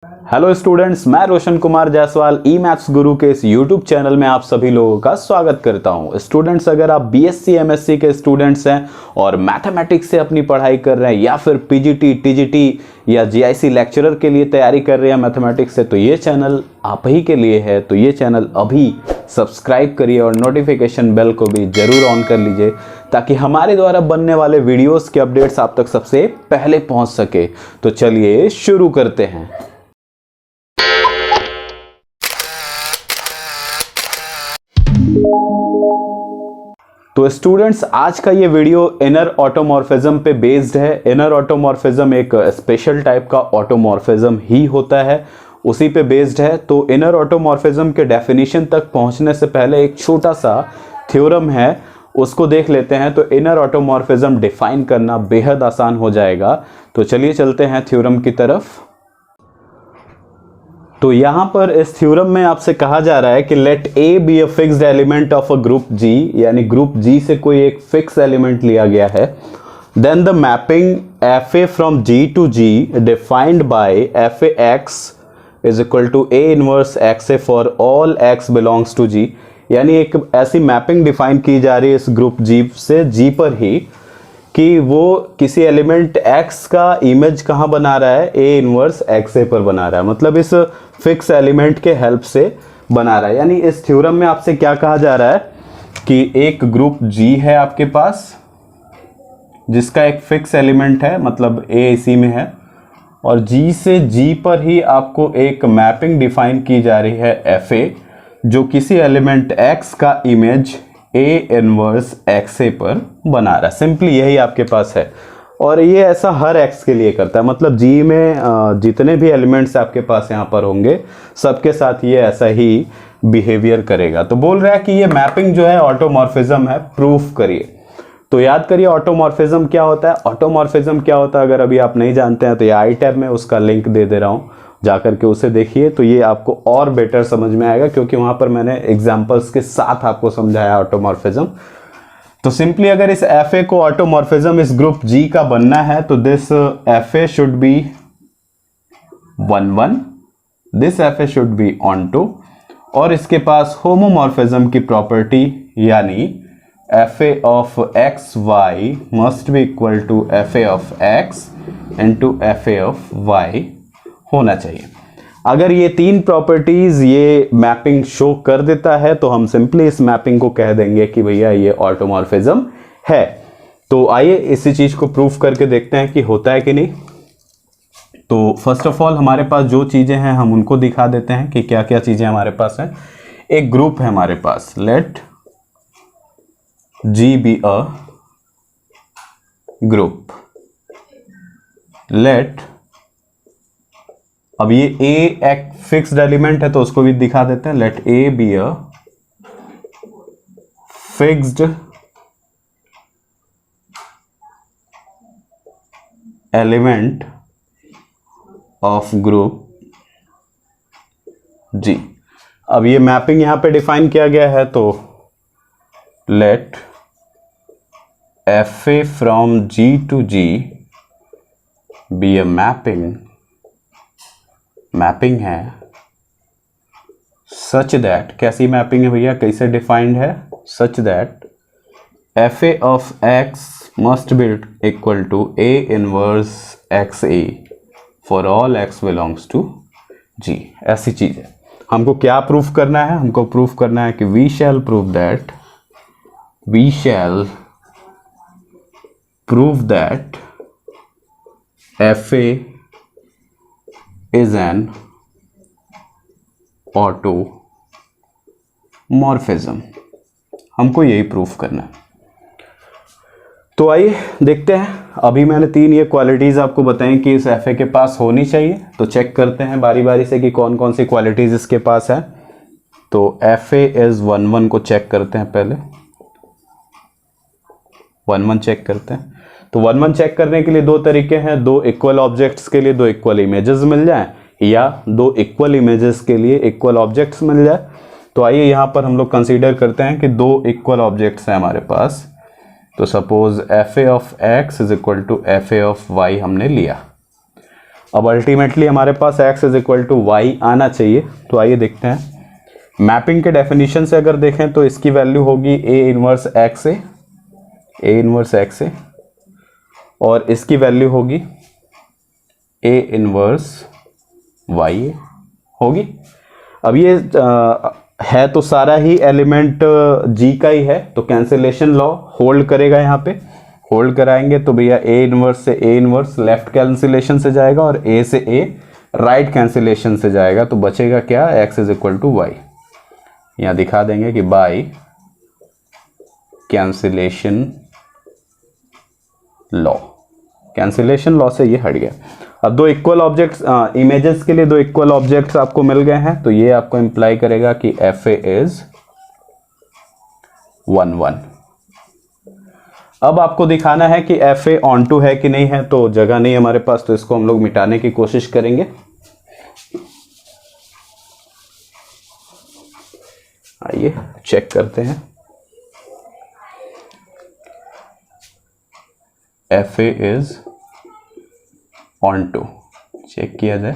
Hello students, मैं रोशन कुमार जायसवाल ई maths गुरु के इस यूट्यूब चैनल में आप सभी लोगों का स्वागत करता हूं। स्टूडेंट्स, अगर आप बीएससी एमएससी के स्टूडेंट्स हैं और मैथमेटिक्स से अपनी पढ़ाई कर रहे हैं या फिर पीजीटी टीजीटी या जीआईसी लेक्चरर के लिए तैयारी कर रहे हैं मैथमेटिक्स से, तो ये चैनल आप ही के लिए है। तो ये चैनल अभी सब्सक्राइब करिए और नोटिफिकेशन बेल को भी जरूर ऑन कर लीजिए ताकि हमारे द्वारा बनने वाले वीडियोस के अपडेट्स आप तक सबसे पहले पहुंच सके। तो चलिए शुरू करते हैं। तो स्टूडेंट्स, आज का ये वीडियो इनर ऑटोमॉर्फिज्म पे बेस्ड है। इनर ऑटोमॉर्फिज्म एक स्पेशल टाइप का ऑटोमॉर्फिज्म ही होता है, उसी पे बेस्ड है। तो इनर ऑटोमॉर्फिज्म के डेफिनेशन तक पहुंचने से पहले एक छोटा सा थ्योरम है, उसको देख लेते हैं। तो इनर ऑटोमॉर्फिज्म डिफाइन करना बेहद आसान हो जाएगा। तो चलिए चलते हैं थ्योरम की तरफ। तो यहां पर इस थ्योरम में आपसे कहा जा रहा है कि let a be a fixed element of a group G, यानी ग्रुप जी से कोई एक फिक्स एलिमेंट लिया गया है। Then the mapping f A from G to G defined by f A x is equal to a inverse x a for all x belongs to G. यानी एक ऐसी मैपिंग डिफाइन की जा रही है इस ग्रुप जी से जी पर ही कि वो किसी एलिमेंट x का इमेज कहाँ बना रहा है, a इनवर्स एक्स ए पर बना रहा है। मतलब इस फिक्स एलिमेंट के हेल्प से बना रहा है। यानी इस थ्योरम में आपसे क्या कहा जा रहा है कि एक ग्रुप G है आपके पास जिसका एक फिक्स एलिमेंट है, मतलब a इसी में है, और G से G पर ही आपको एक मैपिंग डिफाइन की जा रही है एफ ए, जो किसी एलिमेंट x का इमेज a इनवर्स एक्स ए पर बना रहा है। सिंपली यही आपके पास है और ये ऐसा हर x के लिए करता है। मतलब G में जितने भी एलिमेंट्स आपके पास यहाँ पर होंगे सबके साथ ये ऐसा ही बिहेवियर करेगा। तो बोल रहा है कि ये मैपिंग जो है ऑटोमॉर्फिज्म है, प्रूफ करिए। तो याद करिए ऑटोमॉर्फिज्म क्या होता है। ऑटोमॉर्फिज्म क्या होता है अगर अभी आप नहीं जानते हैं तो ये आई टैब में उसका लिंक दे दे रहा हूँ, जाकर के उसे देखिए। तो ये आपको और बेटर समझ में आएगा क्योंकि वहां पर मैंने एग्जांपल्स के साथ आपको समझाया ऑटोमॉर्फिज्म। तो सिंपली अगर इस एफ ए को ऑटोमॉर्फिज्म इस ग्रुप जी का बनना है तो this F A should be 1 1, this F A should be onto, और इसके पास होमोमॉर्फिज्म की प्रॉपर्टी यानी F A of X Y must be equal to F A of X into F A of Y होना चाहिए। अगर ये तीन प्रॉपर्टीज ये मैपिंग शो कर देता है तो हम सिंपली इस मैपिंग को कह देंगे कि भैया ये ऑटोमॉर्फिज्म है। तो आइए इसी चीज को प्रूफ करके देखते हैं कि होता है कि नहीं। तो फर्स्ट ऑफ ऑल हमारे पास जो चीजें हैं हम उनको दिखा देते हैं कि क्या क्या चीजें हमारे पास हैं। एक ग्रुप है हमारे पास, let G be a group. Let, अब ये a एक फिक्स्ड एलिमेंट है तो उसको भी दिखा देते हैं। Let a be a fixed element of group G। अब ये मैपिंग यहां पे डिफाइन किया गया है तो let F A from G to G be a mapping है सच दैट, कैसी मैपिंग है भैया, कैसे डिफाइंड है, such that F A of x must be equal to a inverse x a for all x belongs to G. ऐसी चीज है। हमको क्या प्रूफ करना है, हमको प्रूफ करना है कि we shall prove that F A is an automorphism. हमको यही प्रूफ करना है। तो आइए देखते हैं। अभी मैंने तीन ये क्वालिटीज आपको बताई कि इस एफ ए के पास होनी चाहिए। तो चेक करते हैं बारी बारी से कि कौन कौन सी क्वालिटीज इसके पास है। तो एफ ए इज 1 1 को चेक करते हैं। पहले 1 1 चेक करते हैं। तो 1 1 चेक करने के लिए दो तरीके हैं। दो इक्वल ऑब्जेक्ट्स के लिए दो इक्वल इमेजेस मिल जाए या दो इक्वल इमेजेस के लिए इक्वल ऑब्जेक्ट्स मिल जाए। तो आइए यहां पर हम लोग कंसीडर करते हैं कि दो इक्वल ऑब्जेक्ट्स हैं हमारे पास। तो suppose F A of X is equal to F A of Y हमने लिया। अब अल्टीमेटली हमारे पास x is equal to Y आना चाहिए। तो आइए देखते हैं मैपिंग के डेफिनेशन से अगर देखें तो इसकी वैल्यू होगी a इनवर्स x ए और इसकी वैल्यू होगी a इनवर्स y ए होगी। अब ये है तो सारा ही एलिमेंट g का ही है, तो कैंसिलेशन लॉ होल्ड करेगा, यहाँ पे होल्ड कराएंगे तो भैया a इनवर्स से a इनवर्स लेफ्ट कैंसिलेशन से जाएगा और a से a राइट कैंसिलेशन से जाएगा, तो बचेगा क्या, x is equal to Y. यहाँ दिखा देंगे कि by cancellation law, cancellation law से ये हट गया। अब दो इक्वल ऑब्जेक्ट्स इमेजेस के लिए दो इक्वल ऑब्जेक्ट्स आपको मिल गए हैं, तो ये आपको इंप्लाई करेगा कि एफ ए इज 1 1। अब आपको दिखाना है कि एफ ए ऑन टू है कि नहीं है, तो जगह नहीं हमारे पास, तो इसको हम लोग मिटाने की कोशिश करेंगे। आइए चेक करते हैं F A is onto, check किया जाए।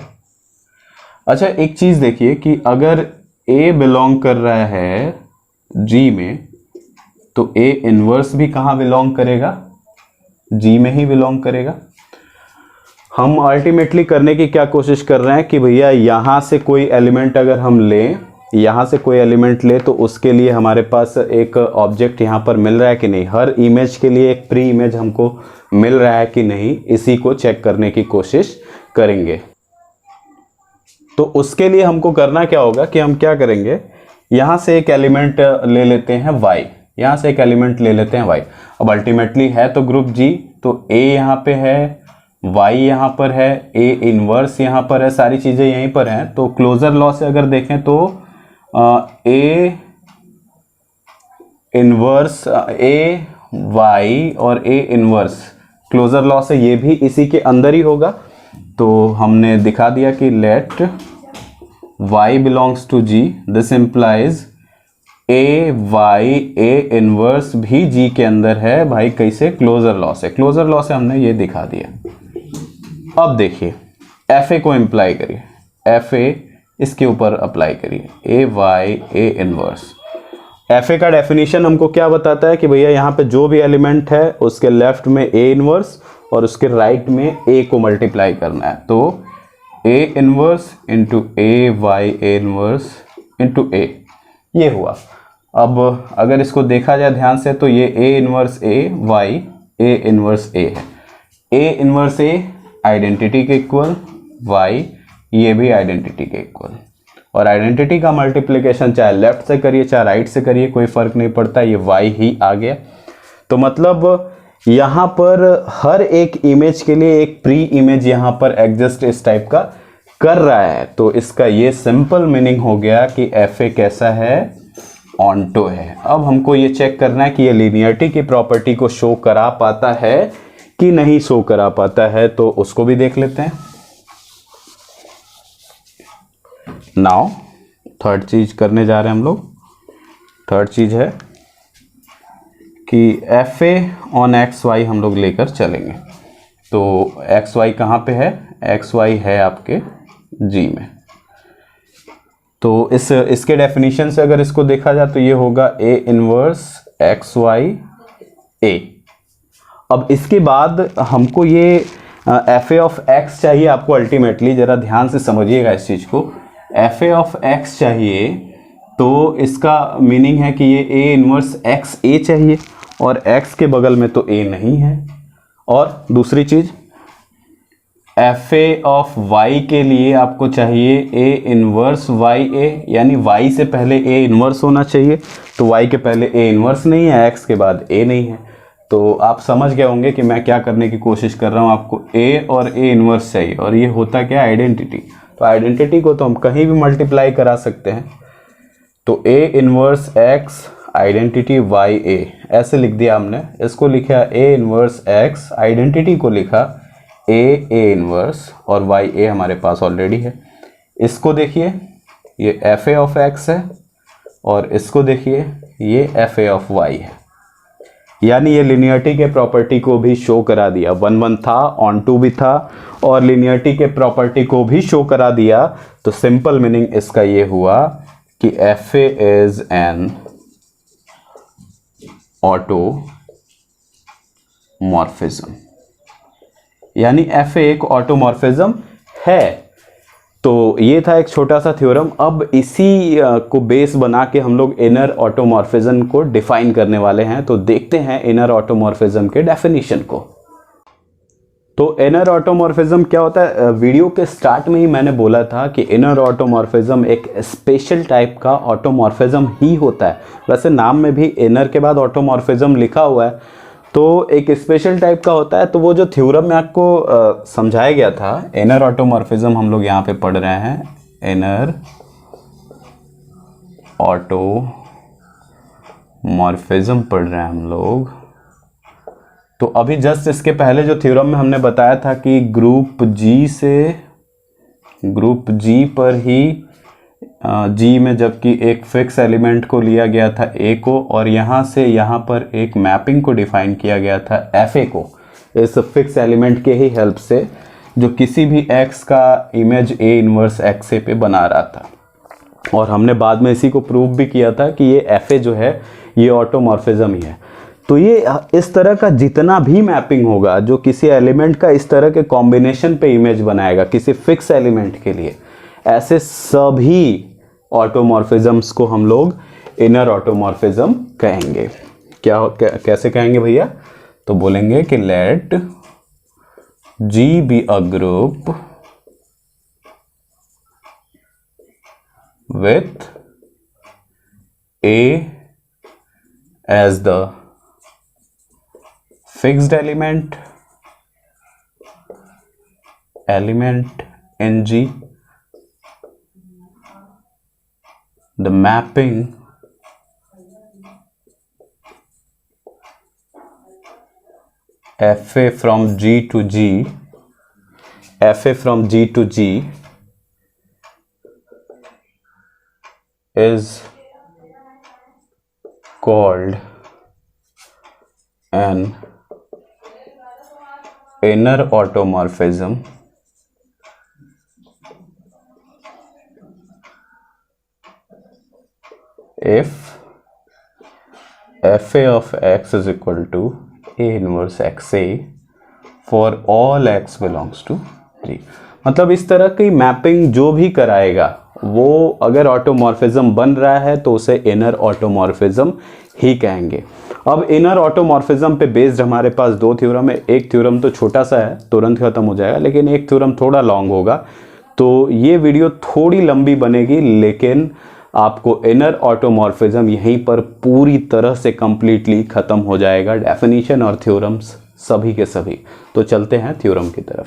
अच्छा एक चीज देखिए कि अगर A बिलोंग कर रहा है G में, तो A इनवर्स भी कहाँ बिलोंग करेगा, G में ही बिलोंग करेगा। हम अल्टीमेटली करने की क्या कोशिश कर रहे हैं कि भैया यहाँ से कोई एलिमेंट अगर हम लें, यहाँ से कोई एलिमेंट ले, तो उसके लिए हमारे पास एक ऑब्जेक्ट यहाँ पर मिल रहा है कि नहीं, हर इमेज के लिए एक प्री इमेज हमको मिल रहा है कि नहीं, इसी को चेक करने की कोशिश करेंगे। तो उसके लिए हमको करना क्या होगा कि हम क्या करेंगे, यहाँ से एक एलिमेंट ले लेते हैं y, यहाँ से एक एलिमेंट ले लेते हैं y। अब अल्टीमेटली है तो ग्रुप G, तो A यहाँ पे है, y यहाँ पर है, A इनवर्स यहाँ पर है, सारी चीज़ें यहीं पर हैं। तो क्लोजर लॉ से अगर देखें तो A इनवर्स A y और A इनवर्स क्लोजर लॉ से ये भी इसी के अंदर ही होगा। तो हमने दिखा दिया कि let y belongs to G, this implies A y A inverse भी G के अंदर है भाई, कैसे, क्लोजर लॉ से। क्लोजर लॉ से हमने ये दिखा दिया। अब देखिए एफ ए को इम्प्लाई करिए, एफ ए इसके ऊपर अप्लाई करिए, A y A inverse. F A का डेफिनेशन हमको क्या बताता है कि भैया यहाँ पे जो भी एलिमेंट है उसके लेफ्ट में A इनवर्स और उसके राइट में A को मल्टीप्लाई करना है। तो A inverse into A y A inverse into A, ये हुआ। अब अगर इसको देखा जाए ध्यान से तो ये A inverse A y A inverse A है। A इनवर्स A आइडेंटिटी के इक्वल, y ये भी आइडेंटिटी के इक्वल, और आइडेंटिटी का मल्टीप्लिकेशन चाहे लेफ्ट से करिए चाहे राइट से करिए कोई फर्क नहीं पड़ता, ये y ही आ गया। तो मतलब यहाँ पर हर एक इमेज के लिए एक प्री इमेज यहाँ पर एग्जिस्ट इस टाइप का कर रहा है। तो इसका ये सिंपल मीनिंग हो गया कि एफ ए कैसा है, ऑन टू है। अब हमको ये चेक करना है कि ये लीनियरिटी की प्रॉपर्टी को शो करा पाता है कि नहीं शो करा पाता है, तो उसको भी देख लेते हैं। नाउ थर्ड चीज करने जा रहे हैं हम लोग। थर्ड चीज है कि F A on X Y हम लोग लेकर चलेंगे। तो एक्स वाई कहाँ पे है, एक्स वाई है आपके जी में। तो इसके डेफिनेशन से अगर इसको देखा जाए तो ये होगा ए इनवर्स एक्स वाई ए। अब इसके बाद हमको ये एफ ए ऑफ एक्स चाहिए आपको। अल्टीमेटली जरा ध्यान से समझिएगा इस चीज़ को, एफ ए ऑफ एक्स चाहिए तो इसका मीनिंग है कि ये ए इनवर्स एक्स ए चाहिए और एक्स के बगल में तो ए नहीं है। और दूसरी चीज़ एफ ए ऑफ वाई के लिए आपको चाहिए ए इनवर्स वाई ए, यानी वाई से पहले ए इनवर्स होना चाहिए। तो वाई के पहले ए इनवर्स नहीं है, एक्स के बाद ए नहीं है। तो आप समझ गए होंगे कि मैं क्या करने की कोशिश कर रहा हूँ। आपको ए और ए इनवर्स चाहिए और ये होता क्या, आइडेंटिटी। तो आइडेंटिटी को तो हम कहीं भी मल्टीप्लाई करा सकते हैं। तो a inverse x identity y a ऐसे लिख दिया हमने। इसको लिखा ए इनवर्स एक्स, आइडेंटिटी को लिखा ए इनवर्स, और वाई ए हमारे पास ऑलरेडी है। इसको देखिए ये एफ ए ऑफ एक्स है और इसको देखिए ये एफ ए ऑफ वाई है। यानी ये लिनियरिटी के प्रॉपर्टी को भी शो करा दिया, 1 1 था, ऑन टू भी था और लिनियरिटी के प्रॉपर्टी को भी शो करा दिया। तो सिंपल मीनिंग इसका ये हुआ कि FA इज एन ऑटोमॉर्फिज्म, यानी FA एक ऑटोमॉर्फिज्म है। तो ये था एक छोटा सा थ्योरम। अब इसी को बेस बना के हम लोग इनर ऑटोमॉर्फिज्म को डिफाइन करने वाले हैं। तो देखते हैं इनर ऑटोमॉर्फिज्म के डेफिनेशन को। तो इनर ऑटोमॉर्फिज्म क्या होता है? वीडियो के स्टार्ट में ही मैंने बोला था कि इनर ऑटोमॉर्फिज्म एक स्पेशल टाइप का ऑटोमॉर्फिज्म ही होता है। वैसे नाम में भी इनर के बाद ऑटोमॉर्फिज्म लिखा हुआ है, तो एक स्पेशल टाइप का होता है। तो वो जो थ्योरम में आपको समझाया गया था, इनर ऑटोमॉर्फिज्म हम लोग यहाँ पे पढ़ रहे हैं, इनर ऑटोमॉर्फिज्म पढ़ रहे हैं हम लोग। तो अभी जस्ट इसके पहले जो थ्योरम में हमने बताया था कि ग्रुप जी पर ही जी में जबकि एक फिक्स एलिमेंट को लिया गया था ए को, और यहाँ से यहाँ पर एक मैपिंग को डिफाइन किया गया था FA को, इस फिक्स एलिमेंट के ही हेल्प से, जो किसी भी x का इमेज A इनवर्स XA पे बना रहा था। और हमने बाद में इसी को प्रूव भी किया था कि ये FA जो है ये ऑटोमॉर्फिज्म ही है। तो ये इस तरह का जितना भी मैपिंग होगा जो किसी एलिमेंट का इस तरह के कॉम्बिनेशन पे इमेज बनाएगा किसी फिक्स एलिमेंट के लिए, ऐसे सभी ऑटोमॉर्फिज्म्स को हम लोग इनर ऑटोमॉर्फिज्म कहेंगे। कैसे कहेंगे भैया? तो बोलेंगे कि let G be a group with A as the fixed element in G, the mapping FA from G to G is called an inner automorphism if FA of x is equal to A inverse XA for all x belongs to G। मतलब इस तरह की mapping जो भी कराएगा वो अगर automorphism बन रहा है तो उसे इनर ऑटोमॉर्फिज्म ही कहेंगे। अब इनर ऑटोमॉर्फिज्म पे बेस्ड हमारे पास दो थ्योरम है। एक थ्योरम तो छोटा सा है, तुरंत खत्म हो जाएगा, लेकिन एक थ्योरम थोड़ा लॉन्ग होगा। तो ये वीडियो थोड़ी लंबी बनेगी, लेकिन आपको इनर ऑटोमॉर्फिज्म यहीं पर पूरी तरह से कंप्लीटली खत्म हो जाएगा, डेफिनेशन और थ्योरम्स सभी के सभी। तो चलते हैं थ्योरम की तरफ।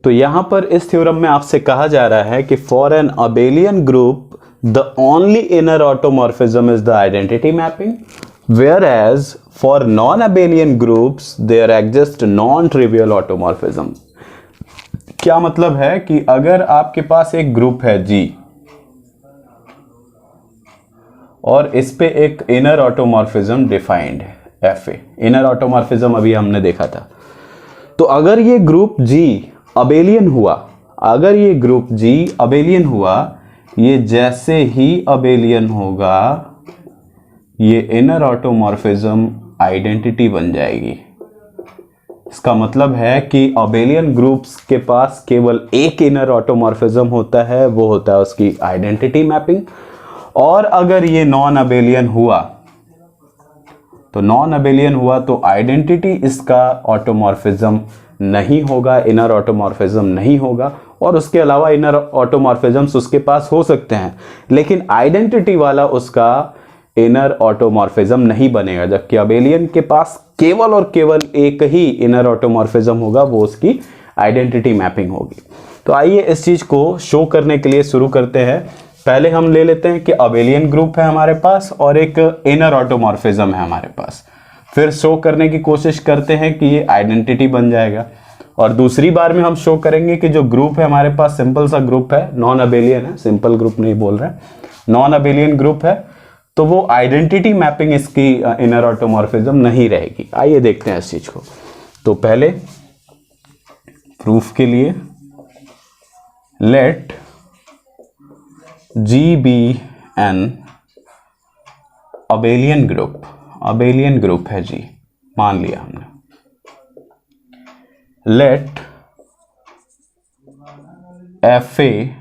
तो यहां पर इस थ्योरम में आपसे कहा जा रहा है कि for an abelian group the only inner automorphism is the identity mapping, whereas for non-abelian groups there exist non-trivial automorphism। क्या मतलब है कि अगर आपके पास एक ग्रुप है G और इस पे एक इनर ऑटोमॉर्फिज्म डिफाइंड है FA, इनर ऑटोमॉर्फिज्म अभी हमने देखा था। तो अगर ये ग्रुप G अबेलियन हुआ, अगर ये ग्रुप G अबेलियन हुआ, ये जैसे ही अबेलियन होगा ये इनर ऑटोमॉर्फिज्म आइडेंटिटी बन जाएगी। इसका मतलब है कि अबेलियन ग्रुप्स के पास केवल एक इनर ऑटोमॉर्फिज्म होता है, वो होता है उसकी आइडेंटिटी मैपिंग। और अगर ये नॉन अबेलियन हुआ तो नॉन अबेलियन हुआ तो आइडेंटिटी इसका ऑटोमॉर्फिज्म नहीं होगा, इनर ऑटोमॉर्फिज्म नहीं होगा। और उसके अलावा इनर ऑटोमॉर्फिज्म्स उसके पास हो सकते हैं, लेकिन आइडेंटिटी वाला उसका इनर ऑटोमॉर्फिज्म नहीं बनेगा। जबकि अबेलियन के पास केवल और केवल एक ही इनर ऑटोमॉर्फिज्म होगा, वो उसकी आइडेंटिटी मैपिंग होगी। तो आइए इस चीज को शो करने के लिए शुरू करते हैं। पहले हम ले लेते हैं कि अबेलियन ग्रुप है हमारे पास और एक इनर ऑटोमॉर्फिज्म है हमारे पास, फिर शो करने की कोशिश करते हैं कि ये आइडेंटिटी बन जाएगा। और दूसरी बार में हम शो करेंगे कि जो ग्रुप है हमारे पास सिंपल सा ग्रुप है, नॉन अबेलियन है, सिंपल ग्रुप नहीं बोल रहे हैं, नॉन अबेलियन ग्रुप है, तो वो आइडेंटिटी मैपिंग इसकी इनर ऑटोमॉर्फिज्म नहीं रहेगी। आइए देखते हैं इस चीज को। तो पहले प्रूफ के लिए let G be an abelian group, abelian group है जी, मान लिया हमने। Let F a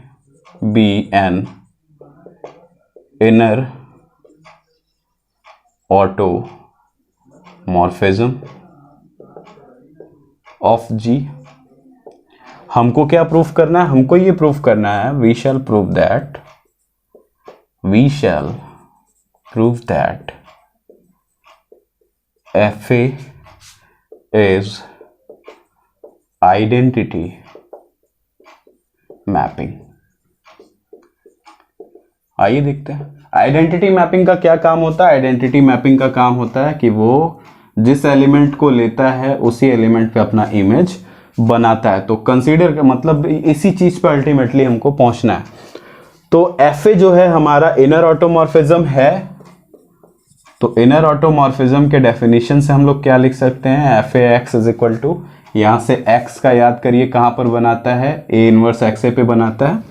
be an inner automorphism of G. हमको क्या प्रूफ करना है? हमको ये प्रूफ करना है, we shall prove that F A is identity mapping. आइए देखते हैं आइडेंटिटी मैपिंग का क्या काम होता है। आइडेंटिटी मैपिंग का काम होता है कि वो जिस एलिमेंट को लेता है उसी एलिमेंट पे अपना इमेज बनाता है। तो कंसीडर का मतलब इसी चीज पे अल्टीमेटली हमको पहुंचना है। तो एफ ए जो है हमारा इनर ऑटोमॉर्फिज्म है। तो इनर ऑटोमॉर्फिज्म के डेफिनेशन से हम लोग क्या लिख सकते हैं? F A x is equal to, यहां से एक्स का याद करिए कहां पर बनाता है? ए इनवर्स एक्स ए पे बनाता है।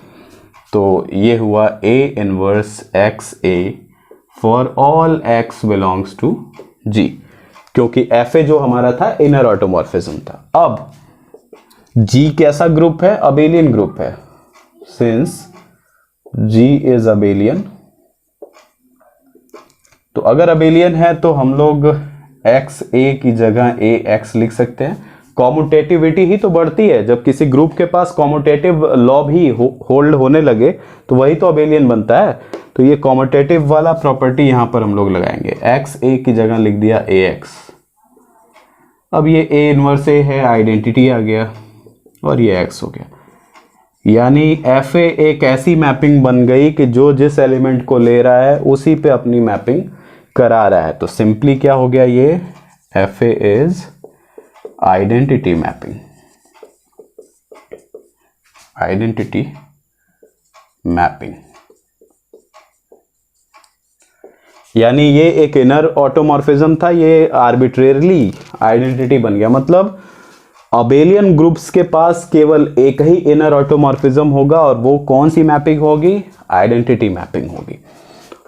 तो ये हुआ a inverse x a for all x belongs to G, क्योंकि एफ ए जो हमारा था इनर ऑटोमॉर्फिज्म था। अब जी कैसा ग्रुप है? अबेलियन ग्रुप है। सिंस जी इज अबेलियन, तो अगर अबेलियन है तो हम लोग एक्स ए की जगह ए एक्स लिख सकते हैं। कॉम्यूटेटिविटी ही तो बढ़ती है जब किसी ग्रुप के पास कॉम्यूटेटिव लॉ भी होल्ड होने लगे, तो वही तो अबेलियन बनता है। तो ये कॉम्यूटेटिव वाला प्रॉपर्टी यहां पर हम लोग लगाएंगे। एक्स ए की जगह लिख दिया ए एक्स। अब ये ए इनवर्स ए है, आइडेंटिटी आ गया और ये एक्स हो गया। यानी एफ ए एक ऐसी मैपिंग बन गई कि जो जिस एलिमेंट को ले रहा है उसी पे अपनी मैपिंग करा रहा है। तो सिंपली क्या हो गया? ये F A is identity mapping, identity mapping. यानी ये एक इनर ऑटोमॉर्फिज्म था, ये आर्बिट्रेरली आइडेंटिटी बन गया। मतलब अबेलियन ग्रुप्स के पास केवल एक ही इनर ऑटोमॉर्फिज्म होगा और वो कौन सी मैपिंग होगी? आइडेंटिटी मैपिंग होगी।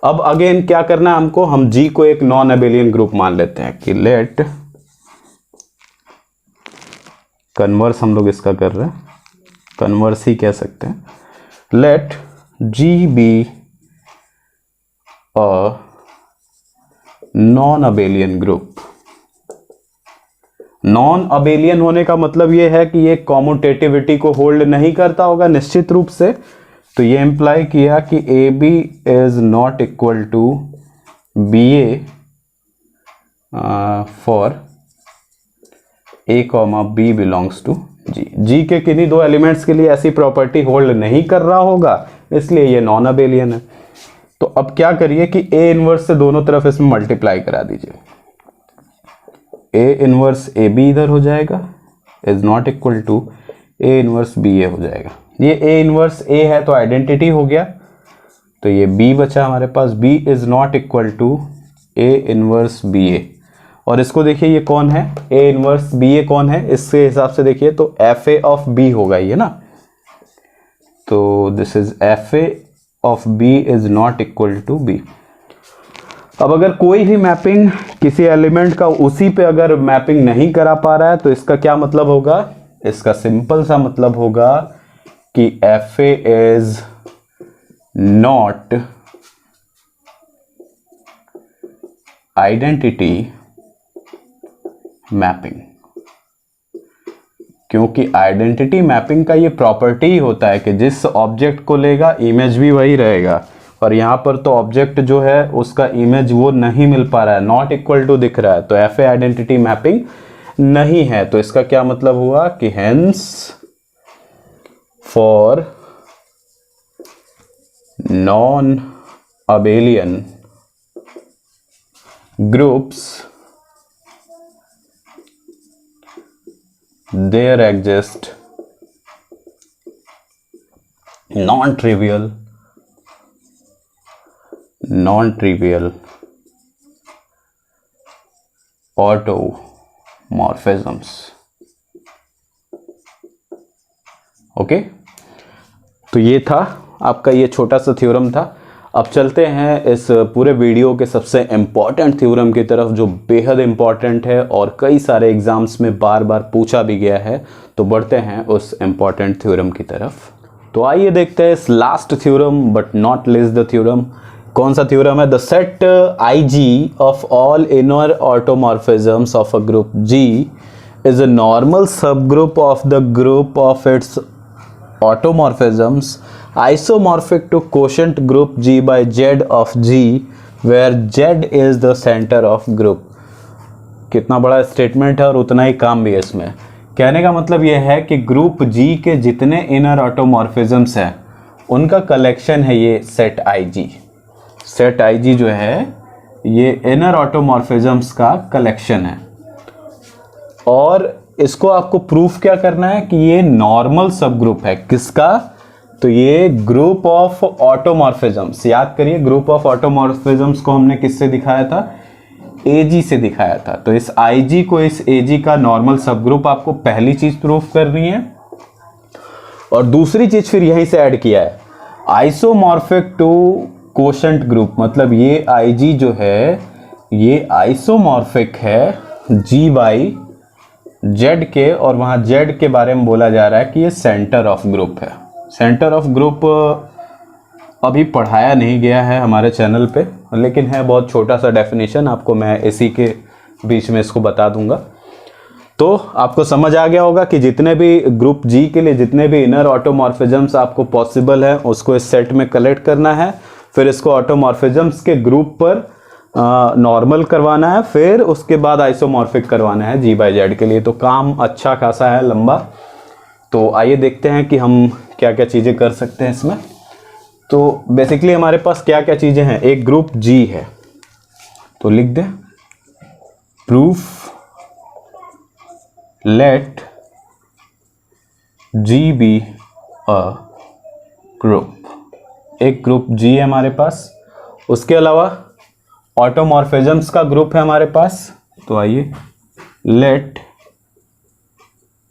अब अगेन क्या करना है हमको? हम जी को एक नॉन अबेलियन ग्रुप मान लेते हैं कि लेट कन्वर्स, हम लोग इसका कर रहे हैं, कन्वर्स ही कह सकते हैं। Let G be a non abelian group. Non abelian होने का मतलब यह है कि ये कॉम्यूटेटिविटी को होल्ड नहीं करता होगा निश्चित रूप से। तो ये इंप्लाई किया कि a b is not equal to b a for a comma b belongs to G. G के किन्हीं दो एलिमेंट्स के लिए ऐसी प्रॉपर्टी होल्ड नहीं कर रहा होगा, इसलिए ये नॉन अबेलियन है। तो अब क्या करिए कि ए इनवर्स से दोनों तरफ इसमें मल्टीप्लाई करा दीजिए। ए इनवर्स ए बी इधर हो जाएगा, is not equal to a inverse b a हो जाएगा। ये ए इनवर्स ए है तो आइडेंटिटी हो गया, तो ये बी बचा हमारे पास। B is not equal to a inverse b a. और इसको देखिए ये कौन है? ए इनवर्स बी ए कौन है? इसके हिसाब से देखिए तो एफ ए ऑफ बी होगा ये ना। तो this is F A of B is not equal to B. अब अगर कोई भी मैपिंग किसी एलिमेंट का उसी पे अगर मैपिंग नहीं करा पा रहा है तो इसका क्या मतलब होगा? इसका सिंपल सा मतलब होगा कि F A is not identity mapping, क्योंकि आइडेंटिटी मैपिंग का ये प्रॉपर्टी ही होता है कि जिस ऑब्जेक्ट को लेगा इमेज भी वही रहेगा। और यहां पर तो ऑब्जेक्ट जो है उसका इमेज वो नहीं मिल पा रहा है, नॉट इक्वल टू दिख रहा है, तो एफ ए आइडेंटिटी मैपिंग नहीं है। तो इसका क्या मतलब हुआ कि hence for non abelian groups there exist non trivial automorphisms. Okay, तो ये था आपका, ये छोटा सा थ्योरम था। अब चलते हैं इस पूरे वीडियो के सबसे इम्पॉर्टेंट थ्योरम की तरफ, जो बेहद इम्पॉर्टेंट है और कई सारे एग्जाम्स में बार बार पूछा भी गया है। तो बढ़ते हैं उस इम्पॉर्टेंट थ्योरम की तरफ। तो आइए देखते हैं इस last theorem but not least the theorem. कौन सा थ्योरम है? The set I G of all inner automorphisms of a group G is a normal subgroup of the group of its automorphisms isomorphic to quotient group G by Z of G where Z is the center of group। कितना बड़ा statement है और उतना ही काम भी है इसमें। कहने का मतलब यह है कि ग्रुप G के जितने इनर ऑटोमॉर्फिज्म्स हैं उनका कलेक्शन है ये सेट IG। सेट IG जो है ये इनर ऑटोमॉर्फिज्म्स का कलेक्शन है, और इसको आपको प्रूफ क्या करना है कि ये नॉर्मल सब ग्रुप है। किसका? तो ये ग्रुप ऑफ ऑटोमॉर्फिज्म्स। याद करिए, ग्रुप ऑफ ऑटोमॉर्फिज्म्स को हमने किससे दिखाया था? एजी से दिखाया था। तो इस आईजी को इस एजी का नॉर्मल सब ग्रुप आपको पहली चीज प्रूफ करनी है, और दूसरी चीज फिर यहीं से ऐड किया है, आइसोमॉर्फिक टू कोशेंट ग्रुप। मतलब ये आईजी जो है ये आइसोमॉर्फिक है जी बाई जेड के, और वहाँ जेड के बारे में बोला जा रहा है कि ये सेंटर ऑफ ग्रुप है। सेंटर ऑफ ग्रुप अभी पढ़ाया नहीं गया है हमारे चैनल पे, लेकिन है बहुत छोटा सा डेफिनेशन, आपको मैं इसी के बीच में इसको बता दूंगा। तो आपको समझ आ गया होगा कि जितने भी ग्रुप जी के लिए जितने भी इनर ऑटोमॉर्फिज्म्स आपको पॉसिबल है उसको इस सेट में कलेक्ट करना है, फिर इसको ऑटोमॉर्फिज्म्स के ग्रुप पर नॉर्मल करवाना है, फिर उसके बाद आइसोमॉर्फिक करवाना है जी बाई जेड के लिए। तो काम अच्छा खासा है, लंबा। तो आइए देखते हैं कि हम क्या क्या चीज़ें कर सकते हैं इसमें। तो बेसिकली हमारे पास क्या क्या चीज़ें हैं। एक ग्रुप जी है, तो लिख दें proof late G be a group. एक ग्रुप जी है हमारे पास। उसके अलावा ऑटोमॉर्फिज्म्स का ग्रुप है हमारे पास। तो आइए, let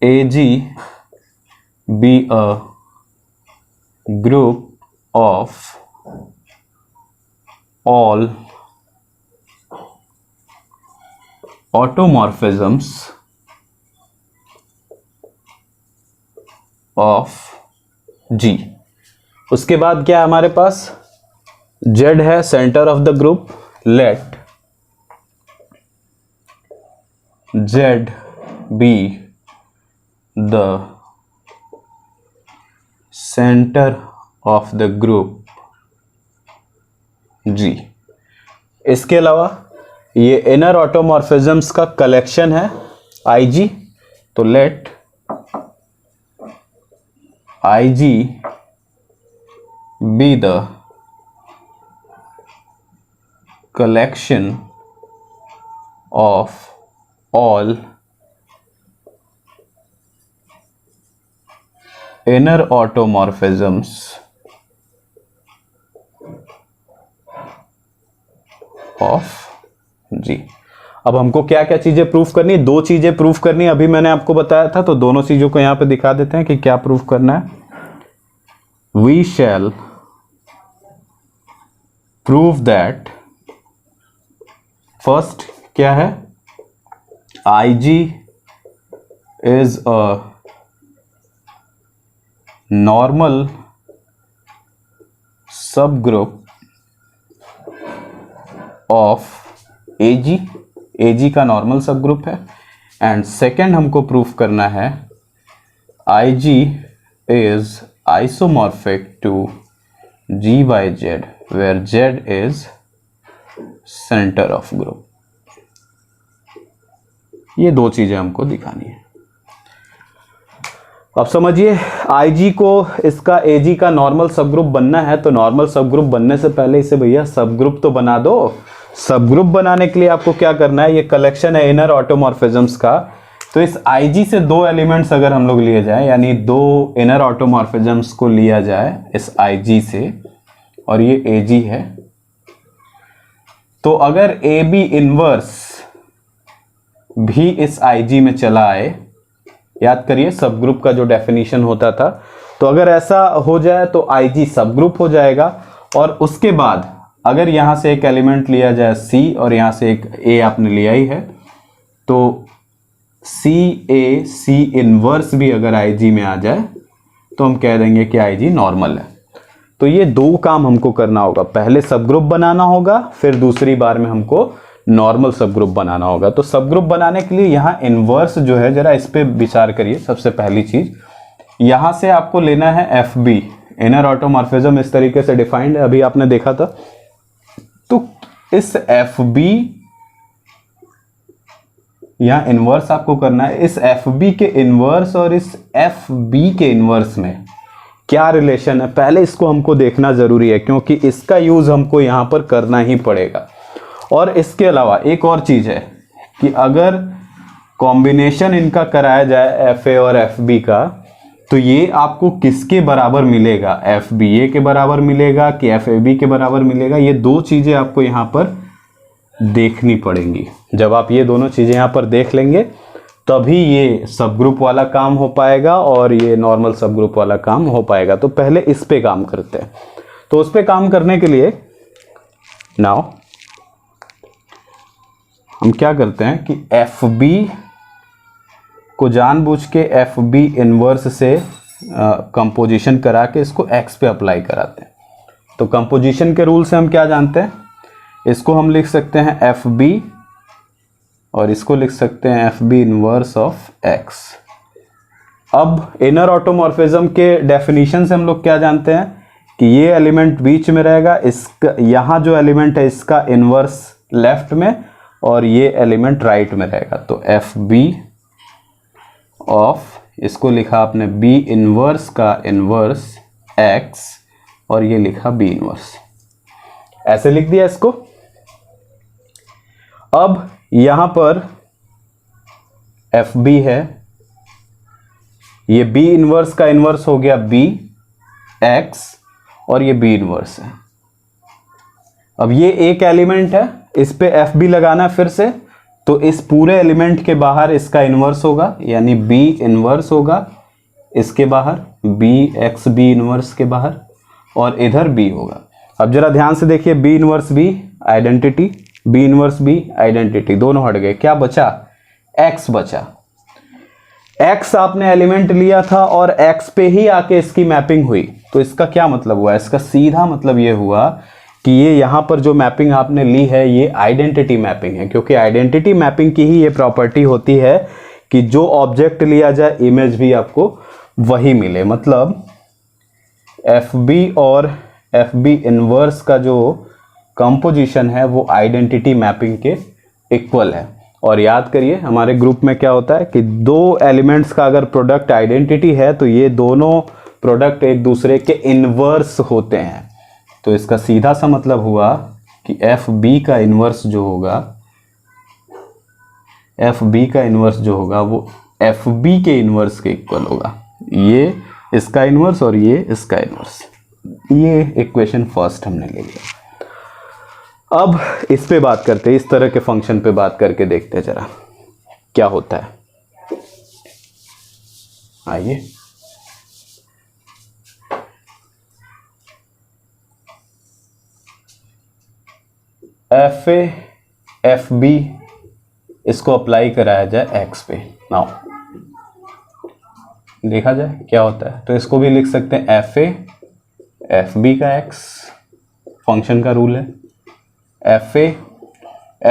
A G be a group of all automorphisms of G. उसके बाद क्या है हमारे पास? जेड है centre of the group. Let Z be the center of the group G। इसके अलावा ये इनर ऑटोमॉर्फिज्म्स का कलेक्शन है IG। तो late IG be the collection of all inner automorphisms of G। अब हमको क्या क्या चीजें प्रूफ करनी है? दो चीजें प्रूफ करनी है, अभी मैंने आपको बताया था। तो दोनों चीजों को यहां पे दिखा देते हैं कि क्या प्रूफ करना है। We shall prove that first क्या है? IG is a normal subgroup of AG। AG का नॉर्मल सब ग्रुप है। एंड सेकेंड हमको प्रूफ करना है IG is isomorphic to G by Z where Z is center of group। ये दो चीजें हमको दिखानी है। अब समझिए, IG को इसका AG का नॉर्मल सब ग्रुप बनना है, तो नॉर्मल सब ग्रुप बनने से पहले इसे भैया सब ग्रुप तो बना दो। सब ग्रुप बनाने के लिए आपको क्या करना है? ये कलेक्शन है इनर ऑटोमॉर्फिज्म्स का। तो इस IG से दो एलिमेंट्स अगर हम लोग लिए जाए, यानी दो इनर ऑटोमॉर्फिज्म्स को लिया जाए इस IG से, और ये AG है, तो अगर ए बी इनवर्स भी इस IG में चला आए, याद करिए सब ग्रुप का जो डेफिनेशन होता था, तो अगर ऐसा हो जाए तो IG सब ग्रुप हो जाएगा। और उसके बाद अगर यहां से एक एलिमेंट लिया जाए C और यहां से एक A आपने लिया ही है, तो C इनवर्स भी अगर IG में आ जाए तो हम कह देंगे कि IG नॉर्मल है। तो ये दो काम हमको करना होगा, पहले सब ग्रुप बनाना होगा, फिर दूसरी बार में हमको नॉर्मल सब ग्रुप बनाना होगा। तो सब ग्रुप बनाने के लिए यहाँ इनवर्स जो है, जरा इस पे विचार करिए। सबसे पहली चीज यहां से आपको लेना है FB, इनर ऑटोमॉर्फिज्म इस तरीके से डिफाइंड है, अभी आपने देखा था। तो इस FB यहां इनवर्स आपको करना है, इस FB के इनवर्स और इस FB के इनवर्स में क्या रिलेशन है, पहले इसको हमको देखना जरूरी है, क्योंकि इसका यूज हमको यहां पर करना ही पड़ेगा। और इसके अलावा एक और चीज है कि अगर कॉम्बिनेशन इनका कराया जाए FA और FB का, तो ये आपको किसके बराबर मिलेगा, FBA के बराबर मिलेगा कि FAB के बराबर मिलेगा, ये दो चीजें आपको यहां पर देखनी पड़ेंगी। जब आप ये दोनों चीजें यहां पर देख लेंगे तभी ये सब ग्रुप वाला काम हो पाएगा और ये नॉर्मल सब ग्रुप वाला काम हो पाएगा। तो पहले इस पे काम करते हैं। तो उस पे काम करने के लिए नाउ हम क्या करते हैं कि FB को जानबूझ के FB इनवर्स से कंपोजिशन करा के इसको X पे अप्लाई कराते हैं। तो कंपोजिशन के रूल से हम क्या जानते हैं, इसको हम लिख सकते हैं FB और इसको लिख सकते हैं FB इनवर्स ऑफ X। अब इनर ऑटोमॉर्फिज्म के डेफिनेशन से हम लोग क्या जानते हैं कि ये एलिमेंट बीच में रहेगा, इसका यहाँ जो एलिमेंट है इसका इनवर्स लेफ्ट में और ये एलिमेंट राइट में रहेगा। तो FB ऑफ, इसको लिखा आपने B इनवर्स का इनवर्स X और ये लिखा B इनवर्स, ऐसे लिख दिया इसको। अब यहां पर FB है, ये B इनवर्स का इनवर्स हो गया B X और ये B इनवर्स है। अब ये एक एलिमेंट है, इस पे FB लगाना फिर से, तो इस पूरे एलिमेंट के बाहर इसका इनवर्स होगा, यानी B इनवर्स होगा इसके बाहर, BX B इनवर्स के बाहर, और इधर B होगा। अब जरा ध्यान से देखिए, B inverse B identity, B inverse B identity, दोनों हट गए, क्या बचा, X बचा। X आपने एलिमेंट लिया था और X पे ही आके इसकी मैपिंग हुई, तो इसका क्या मतलब हुआ, इसका सीधा मतलब ये हुआ कि ये यहाँ पर जो मैपिंग आपने ली है ये आइडेंटिटी मैपिंग है, क्योंकि आइडेंटिटी मैपिंग की ही ये प्रॉपर्टी होती है कि जो ऑब्जेक्ट लिया जाए इमेज भी आपको वही मिले। मतलब FB और FB इनवर्स का जो कंपोजिशन है वो आइडेंटिटी मैपिंग के इक्वल है। और याद करिए हमारे ग्रुप में क्या होता है कि दो एलिमेंट्स का अगर प्रोडक्ट आइडेंटिटी है तो ये दोनों प्रोडक्ट एक दूसरे के इनवर्स होते हैं। तो इसका सीधा सा मतलब हुआ कि FB का इनवर्स जो होगा, FB का इनवर्स जो होगा वो FB के इनवर्स के इक्वल होगा। ये इसका इनवर्स और ये इसका इनवर्स, ये इक्वेशन फर्स्ट हमने ले लिया। अब इस पे बात करते हैं, इस तरह के फंक्शन पे बात करके देखते हैं जरा क्या होता है। आइए, FA FB इसको अप्लाई कराया जाए X पे, नाउ देखा जाए क्या होता है। तो इसको भी लिख सकते हैं FA FB का X, फंक्शन का रूल है। FA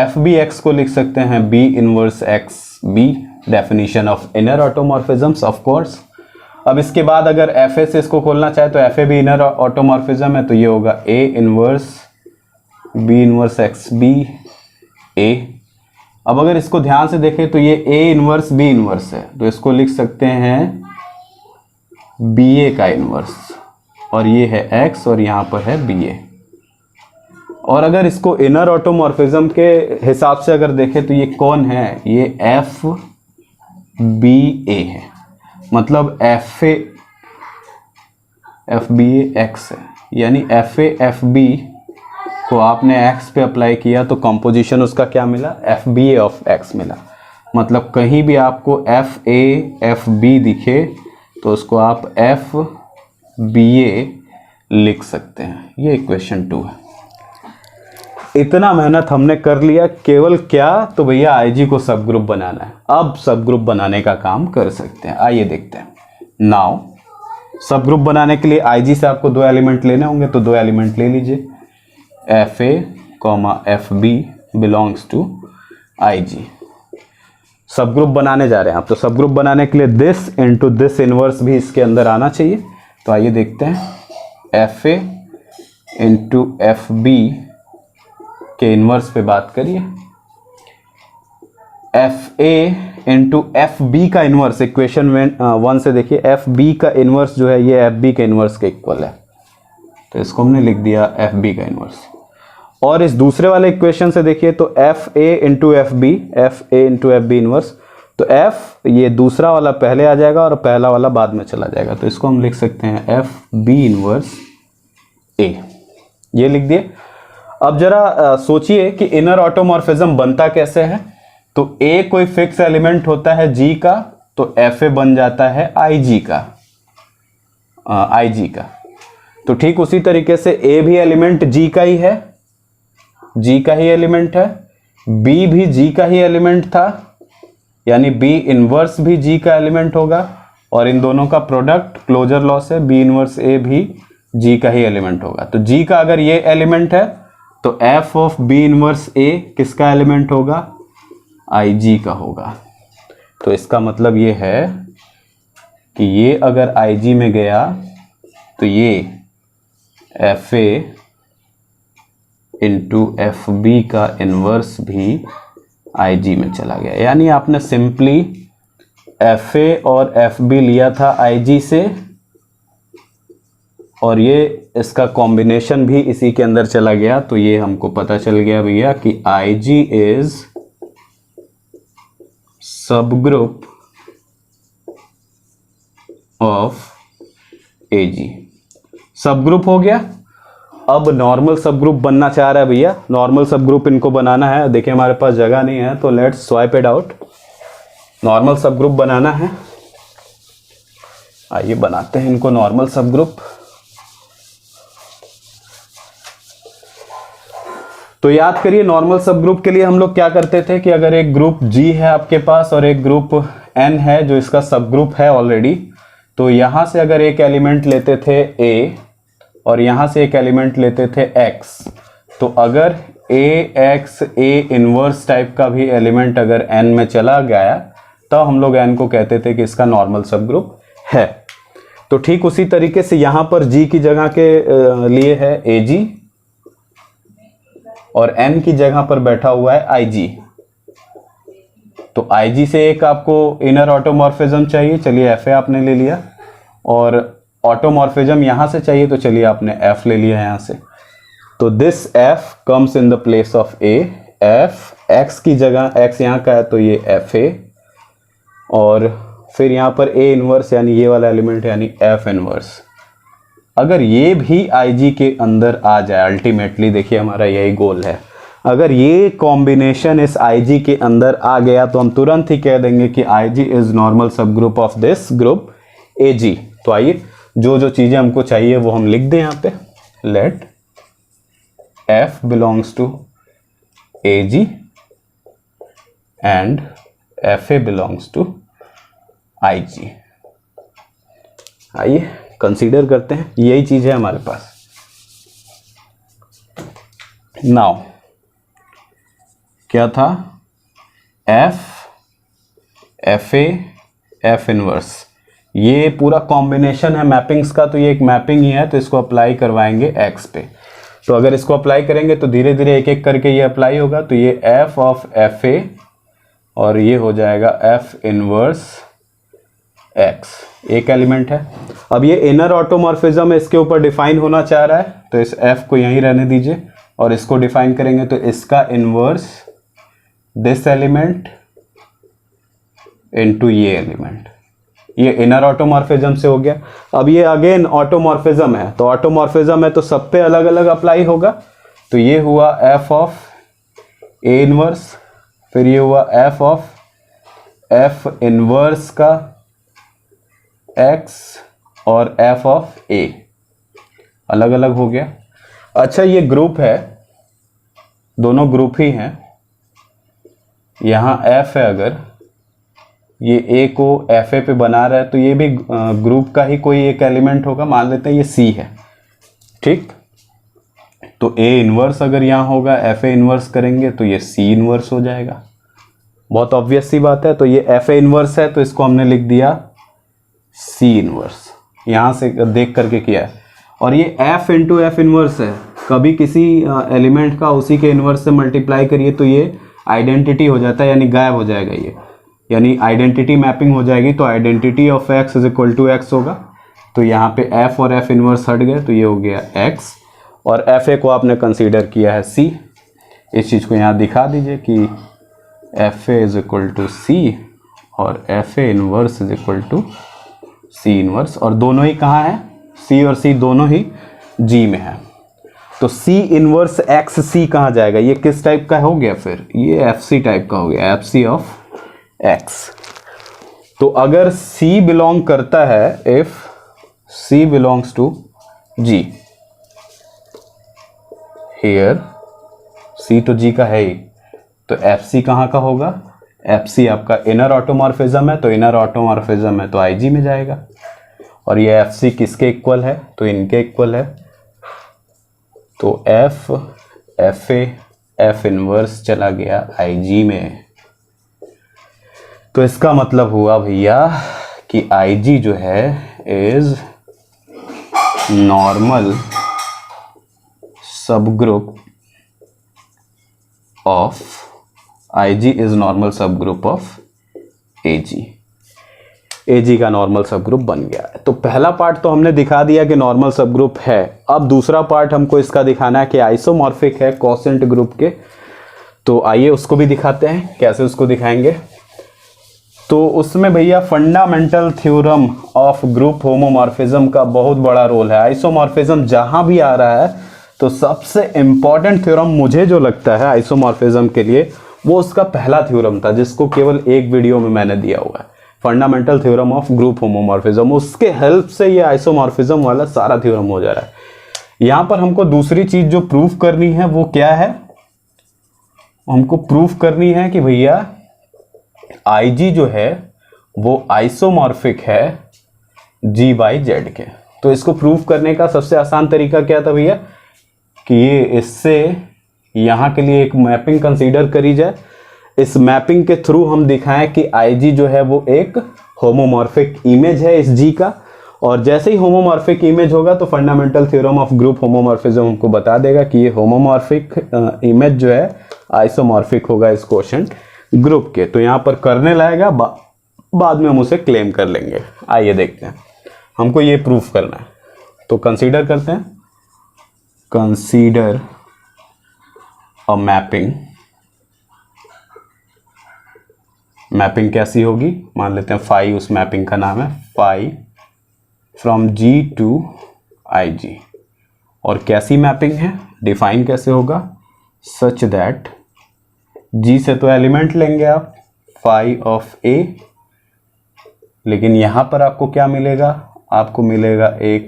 FB X को लिख सकते हैं B inverse X B, definition of inner automorphisms of course. अब इसके बाद अगर FA से इसको खोलना चाहे तो FA भी इनर ऑटोमॉर्फिज्म है, तो ये होगा A inverse B inverse X B A। अब अगर इसको ध्यान से देखें तो ये A इनवर्स B इनवर्स है, तो इसको लिख सकते हैं BA का इनवर्स, और ये है X और यहाँ पर है BA। और अगर इसको इनर ऑटोमॉर्फिज्म के हिसाब से अगर देखें तो ये कौन है, ये FBA है, मतलब FA FBA X है, यानी FA FB को आपने x पे अप्लाई किया तो कंपोजिशन उसका क्या मिला, FBA ऑफ x मिला। मतलब कहीं भी आपको FA FB दिखे तो उसको आप FBA लिख सकते हैं। ये इक्वेशन 2 है। इतना मेहनत हमने कर लिया, केवल क्या, तो भैया IG को सब ग्रुप बनाना है। अब सब ग्रुप बनाने का काम कर सकते हैं। आइए देखते हैं। नाउ सब ग्रुप बनाने के लिए IG से आपको 2 एलिमेंट लेने होंगे, तो 2 एलिमेंट ले लीजिए। FA, FB belongs to IG। सब ग्रुप बनाने जा रहे हैं आप, तो सब ग्रुप बनाने के लिए दिस इनटू दिस इनवर्स भी इसके अंदर आना चाहिए। तो आइए देखते हैं। FA इंटू FB के इनवर्स पे बात करिए। FA इंटू FB का इनवर्स इक्वेशन 1 से देखिए, FB का इनवर्स जो है ये FB के इनवर्स के इक्वल है, तो इसको हमने लिख दिया FB का इनवर्स। और इस दूसरे वाले इक्वेशन से देखिए तो FA इंटू FB इनवर्स, तो F ये दूसरा वाला पहले आ जाएगा और पहला वाला बाद में चला जाएगा, तो इसको हम लिख सकते हैं FB इनवर्स A। ये लिख दिए। अब जरा सोचिए कि इनर ऑटोमॉर्फिज्म बनता कैसे है। तो A कोई फिक्स एलिमेंट होता है G का, तो FA बन जाता है IG का। तो ठीक उसी तरीके से A भी एलिमेंट G का ही है, G का ही एलिमेंट है, B भी G का ही एलिमेंट था, यानी B इनवर्स भी G का एलिमेंट होगा, और इन दोनों का प्रोडक्ट क्लोजर लॉ से B इनवर्स A भी G का ही एलिमेंट होगा। तो G का अगर ये एलिमेंट है तो F of B inverse A किसका एलिमेंट होगा, IG का होगा। तो इसका मतलब ये है कि ये अगर IG में गया तो ये FA इंटू FB का इनवर्स भी IG में चला गया। यानी आपने सिंपली FA और FB लिया था IG से, और ये इसका कॉम्बिनेशन भी इसी के अंदर चला गया, तो ये हमको पता चल गया भैया कि IG इज सब ग्रुप ऑफ AG। सब ग्रुप हो गया। अब नॉर्मल सब ग्रुप बनना चाह रहा है भैया, नॉर्मल सब ग्रुप इनको बनाना है। देखिए हमारे पास जगह नहीं है, तो let's swipe it out. Normal सब ग्रुप बनाना है, आइए बनाते हैं इनको नॉर्मल सब ग्रुप। तो याद करिए नॉर्मल सब ग्रुप के लिए हम लोग क्या करते थे कि अगर एक ग्रुप G है आपके पास और एक ग्रुप N है जो इसका सब ग्रुप है ऑलरेडी, तो यहां से अगर एक एलिमेंट लेते थे A और यहां से एक एलिमेंट लेते थे X, तो अगर AX A इनवर्स टाइप का भी एलिमेंट अगर N में चला गया तो हम लोग N को कहते थे कि इसका नॉर्मल सब ग्रुप है। तो ठीक उसी तरीके से यहां पर G की जगह के लिए है AG और N की जगह पर बैठा हुआ है IG। तो IG से एक आपको इनर ऑटोमॉर्फिज्म चाहिए, चलिए FA आपने ले लिया, और ऑटोमॉर्फिज्म यहां से चाहिए तो चलिए आपने F ले लिया यहां से। तो this F comes in the place of A। F X की जगह, X यहां का है तो ये FA, और फिर यहां पर A इनवर्स यानी ये वाला एलिमेंट यानी F इनवर्स। अगर ये भी IG के अंदर आ जाए, अल्टीमेटली देखिए हमारा यही गोल है, अगर ये कॉम्बिनेशन इस IG के अंदर आ गया तो हम तुरंत ही कह देंगे कि IG is normal subgroup of this group AG। तो आइए जो जो चीजें हमको चाहिए वो हम लिख दें यहाँ पे। Let F belongs to AG and FA belongs to IG। आइए कंसीडर करते हैं, यही चीज है हमारे पास। नाउ क्या था, F FA F इनवर्स, ये पूरा कॉम्बिनेशन है मैपिंग्स का, तो ये एक मैपिंग ही है, तो इसको अप्लाई करवाएंगे X पे। तो अगर इसको अप्लाई करेंगे तो धीरे धीरे एक एक करके ये अप्लाई होगा, तो ये F ऑफ FA और ये हो जाएगा F इनवर्स X, एक एलिमेंट है। अब ये इनर ऑटोमॉर्फिज्म इसके ऊपर डिफाइन होना चाह रहा है, तो इस F को यहीं रहने दीजिए और इसको डिफाइन करेंगे, तो इसका इनवर्स दिस एलिमेंट इनटू ये एलिमेंट, ये इनर ऑटोमॉर्फिज्म से हो गया। अब ये अगेन ऑटोमॉर्फिज्म है, तो ऑटोमॉर्फिज्म है तो सब पे अलग अलग अप्लाई होगा, तो ये हुआ एफ ऑफ ए इनवर्स, फिर ये हुआ एफ ऑफ एफ इनवर्स का एक्स और एफ ऑफ ए, अलग अलग हो गया। अच्छा ये ग्रुप है, दोनों ग्रुप ही हैं। यहाँ एफ है, अगर ये ए को एफ ए पे बना रहा है तो ये भी ग्रुप का ही कोई एक एलिमेंट होगा। मान लेते हैं ये सी है, ठीक। तो ए इनवर्स अगर यहाँ होगा, एफ ए इनवर्स करेंगे तो ये सी इनवर्स हो जाएगा। बहुत ऑब्वियस सी बात है। तो ये एफ ए इनवर्स है तो इसको हमने लिख दिया सी इनवर्स, यहाँ से देख करके किया है। और ये एफ इंटू एफ इनवर्स है, कभी किसी एलिमेंट का उसी के इनवर्स से मल्टीप्लाई करिए तो ये आइडेंटिटी हो जाता है, यानी गायब हो जाएगा ये, यानी आइडेंटिटी मैपिंग हो जाएगी। तो identity of X is equal to X होगा। तो यहाँ पे एफ और एफ इनवर्स हट गए तो ये हो गया एक्स, और एफ ए को आपने कंसीडर किया है सी। इस चीज़ को यहाँ दिखा दीजिए कि F A is equal to c और F A inverse is equal to c inverse, और दोनों ही कहाँ है, सी और सी दोनों ही जी में है। तो सी इनवर्स एक्स सी कहाँ जाएगा, ये किस टाइप का हो गया, फिर ये एफ सी टाइप का हो गया, एफ सी ऑफ एक्स। तो अगर सी बिलोंग करता है, if c belongs to G, here c तो जी का है ही, तो एफ सी कहाँ का होगा, एफ सी आपका इनर ऑटोमॉर्फिज्म है, तो इनर ऑटोमॉर्फिज्म है तो आई जी में जाएगा। और ये एफ सी किसके इक्वल है, तो इनके इक्वल है। तो F F A F inverse चला गया आई जी में। तो इसका मतलब हुआ भैया कि आई जी जो है is normal subgroup of, I G is normal subgroup of A G. A G का नॉर्मल सब ग्रुप बन गया है। तो पहला पार्ट तो हमने दिखा दिया कि नॉर्मल सब ग्रुप है। अब दूसरा पार्ट हमको इसका दिखाना है कि आइसोमॉर्फिक है कोसेंट ग्रुप के। तो आइए उसको भी दिखाते हैं, कैसे उसको दिखाएंगे। तो उसमें भैया fundamental theorem of group homomorphism का बहुत बड़ा रोल है। आइसोमॉर्फिज्म जहां भी आ रहा है तो सबसे इंपॉर्टेंट थ्योरम मुझे जो लगता है आइसोमॉर्फिज्म के लिए, वो उसका पहला थ्योरम था जिसको केवल एक वीडियो में मैंने दिया हुआ है, fundamental theorem of group homomorphism. उसके हेल्प से ये आइसोमॉर्फिज्म वाला सारा थ्योरम हो जा रहा है। यहां पर हमको दूसरी चीज जो प्रूफ करनी है वो क्या है, हमको प्रूफ करनी है कि भैया IG जो है वो आइसोमॉर्फिक है G बाई जेड के। तो इसको प्रूफ करने का सबसे आसान तरीका क्या था भैया, कि ये इससे यहाँ के लिए एक मैपिंग कंसीडर करी जाए। इस मैपिंग के थ्रू हम दिखाएं कि IG जो है वो एक होमोमॉर्फिक इमेज है इस G का, और जैसे ही होमोमॉर्फिक इमेज होगा तो fundamental theorem of group homomorphism हमको बता देगा कि ये होमोमॉर्फिक इमेज जो है आइसोमॉर्फिक होगा इस कोशेंट ग्रुप के। तो यहाँ पर करने लाएगा, बाद में हम उसे क्लेम कर लेंगे। आइए देखते हैं, हमको ये प्रूफ करना है। तो कंसीडर करते हैं, कंसीडर अ मैपिंग। मैपिंग कैसी होगी, मान लेते हैं फाई उस मैपिंग का नाम है, phi from G to IG। और कैसी मैपिंग है, डिफाइन कैसे होगा, सच दैट G से तो एलिमेंट लेंगे आप, फाई ऑफ A, लेकिन यहां पर आपको क्या मिलेगा, आपको मिलेगा एक,